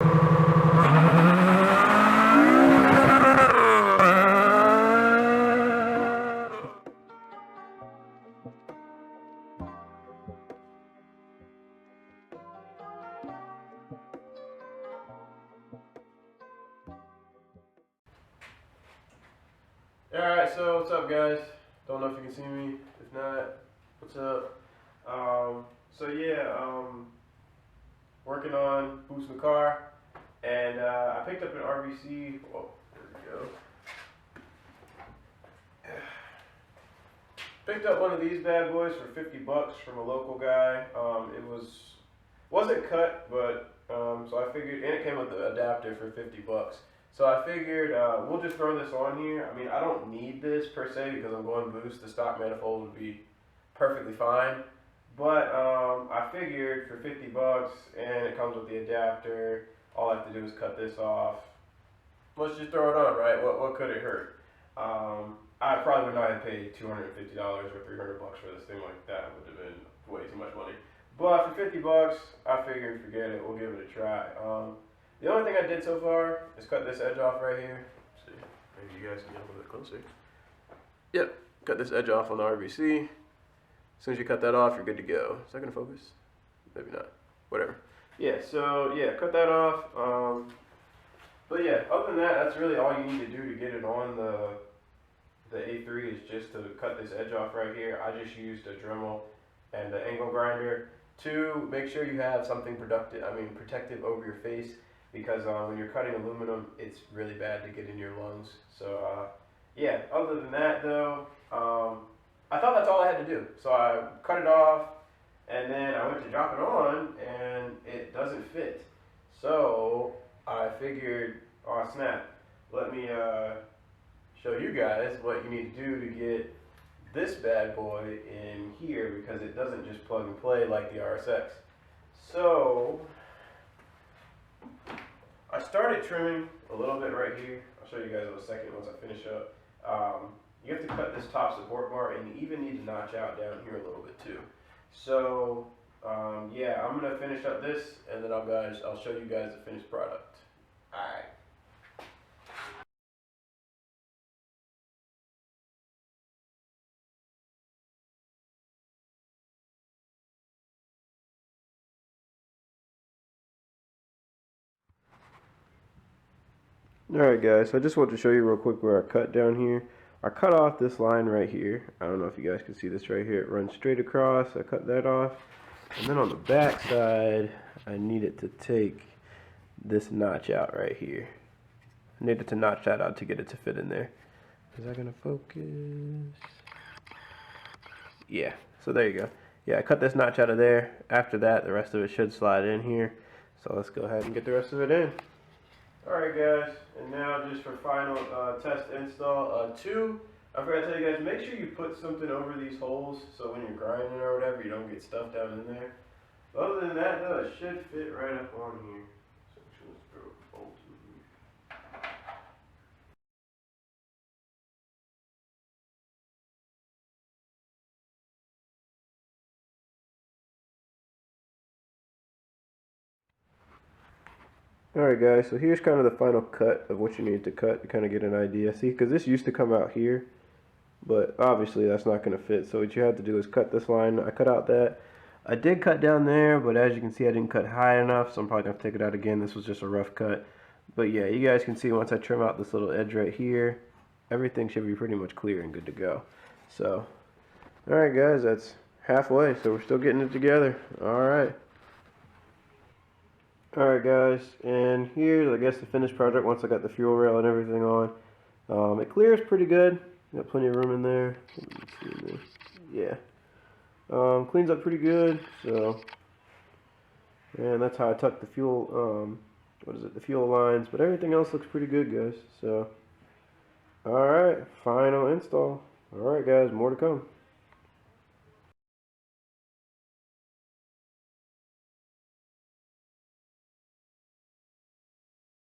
Alright, so what's up guys? Don't know if you can see me. If not, what's up? Working on boosting the car, and I picked up an RBC. Oh, there we go. Picked up one of these bad boys for 50 bucks from a local guy. It wasn't cut, but so I figured, and it came with the adapter for 50 bucks. So I figured we'll just throw this on here. I mean, I don't need this per se because I'm going boost. The stock manifold would be perfectly fine. But I figured for 50 bucks, and it comes with the adapter, all I have to do is cut this off. Let's just throw it on, right? What could it hurt? I probably would not have paid $250 or 300 bucks for this thing like that. It would have been way too much money. But for 50 bucks, I figured forget it. We'll give it a try. The only thing I did so far is cut this edge off right here. Let's see, maybe you guys can get a little bit closer. Yep, cut this edge off on the RBC. As soon as you cut that off, you're good to go. Is that gonna focus? Maybe not. Whatever. Yeah, so yeah, cut that off. But yeah, other than that, that's really all you need to do to get it on the A3 is just to cut this edge off right here. I just used a Dremel and an angle grinder to make sure you have something protective over your face, because when you're cutting aluminum, it's really bad to get in your lungs. So yeah, other than that though, I thought that's all I had to do. So I cut it off, and then I went to drop it on, and it doesn't fit. So I figured, oh snap, let me show you guys what you need to do to get this bad boy in here, because it doesn't just plug and play like the RSX. So I started trimming a little bit right here. I'll show you guys in a second once I finish up. You have to cut this top support bar, and you even need to notch out down here a little bit too. So yeah, I'm gonna finish up this, and then I'll show you guys the finished product. All right. Alright guys, so I just want to show you real quick where I cut down here. I cut off this line right here. I don't know if you guys can see this right here. It runs straight across. I cut that off. And then on the back side, I needed to take this notch out right here. I needed to notch that out to get it to fit in there. Is that going to focus? Yeah, so there you go. Yeah, I cut this notch out of there. After that, the rest of it should slide in here. So let's go ahead and get the rest of it in. Alright guys, and now just for final test install, I forgot to tell you guys, make sure you put something over these holes so when you're grinding or whatever, you don't get stuff down in there. But other than that though, it should fit right up on here. So let's throw a bolt in here. Alright guys, so here's kind of the final cut of what you need to cut to kind of get an idea. See, because this used to come out here, but obviously that's not going to fit. So what you have to do is cut this line. I cut out that. I did cut down there, but as you can see I didn't cut high enough, so I'm probably going to take it out again. This was just a rough cut. But yeah, you guys can see once I trim out this little edge right here, everything should be pretty much clear and good to go. So, alright guys, that's halfway, so we're still getting it together. Alright. Alright guys, and here's I guess the finished project once I got the fuel rail and everything on. It clears pretty good. Got plenty of room in there. Yeah. Cleans up pretty good. So, and that's how I tuck the fuel, the fuel lines. But everything else looks pretty good, guys. So, alright, final install. Alright guys, more to come.